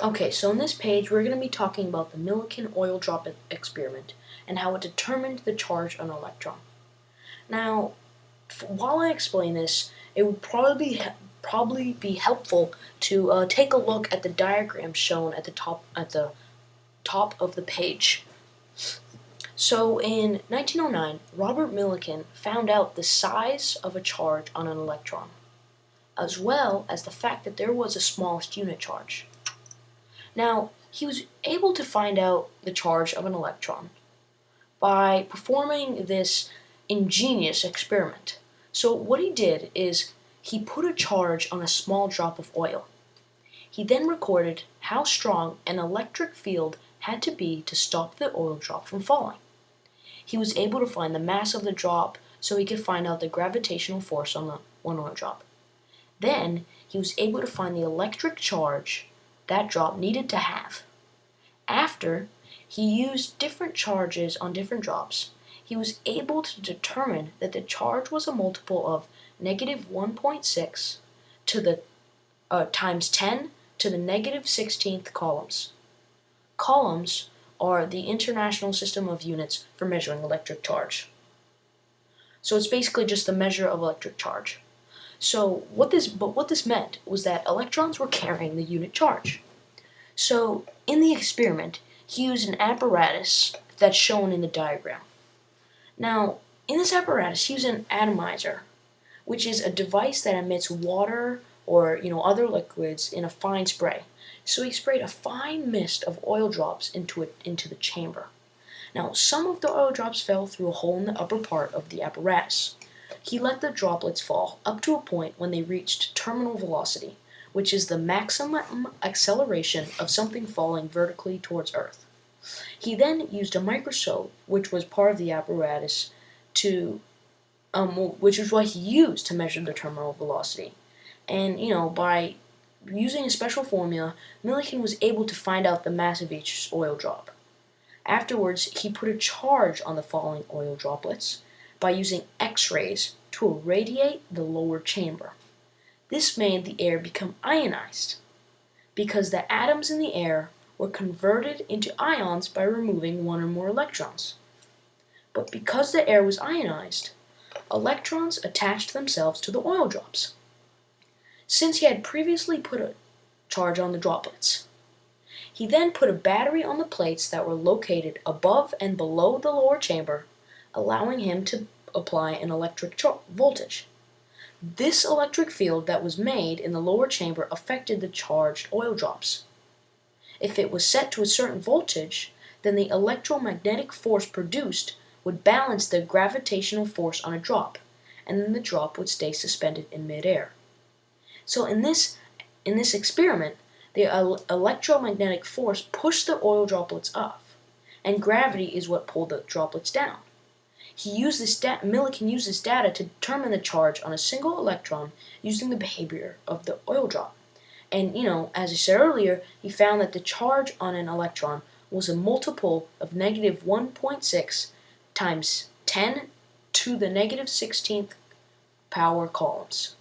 Okay, so in this page we're going to be talking about the Millikan Oil Drop experiment and how it determined the charge on an electron. Now, while I explain this, it would probably be helpful to take a look at the diagram shown at the top of the page. So in 1909, Robert Millikan found out the size of a charge on an electron, as well as the fact that there was a smallest unit charge. Now, he was able to find out the charge of an electron by performing this ingenious experiment. So what he did is he put a charge on a small drop of oil. He then recorded how strong an electric field had to be to stop the oil drop from falling. He was able to find the mass of the drop so he could find out the gravitational force on the one oil drop. Then he was able to find the electric charge that drop needed to have. After he used different charges on different drops, he was able to determine that the charge was a multiple of negative 1.6 to the times 10 to the negative 16th coulombs. Coulombs are the international system of units for measuring electric charge. So it's basically just the measure of electric charge. So what this meant was that electrons were carrying the unit charge. So in the experiment, he used an apparatus that's shown in the diagram. Now, in this apparatus, he used an atomizer, which is a device that emits water or other liquids in a fine spray. So he sprayed a fine mist of oil drops into the chamber. Now, some of the oil drops fell through a hole in the upper part of the apparatus. He let the droplets fall up to a point when they reached terminal velocity, which is the maximum acceleration of something falling vertically towards Earth. He then used a microscope, which was part of the apparatus, which is what he used to measure the terminal velocity. And by using a special formula, Millikan was able to find out the mass of each oil drop. Afterwards, he put a charge on the falling oil droplets by using X-rays to irradiate the lower chamber. This made the air become ionized because the atoms in the air were converted into ions by removing one or more electrons. But because the air was ionized, electrons attached themselves to the oil drops. Since he had previously put a charge on the droplets, he then put a battery on the plates that were located above and below the lower chamber, allowing him to apply an electric voltage. This electric field that was made in the lower chamber affected the charged oil drops. If it was set to a certain voltage, then the electromagnetic force produced would balance the gravitational force on a drop, and then the drop would stay suspended in midair. So in this experiment, the electromagnetic force pushed the oil droplets up, and gravity is what pulled the droplets down. Millikan used this data to determine the charge on a single electron using the behavior of the oil drop. And, as I said earlier, he found that the charge on an electron was a multiple of negative 1.6 times 10 to the negative 16th power coulombs.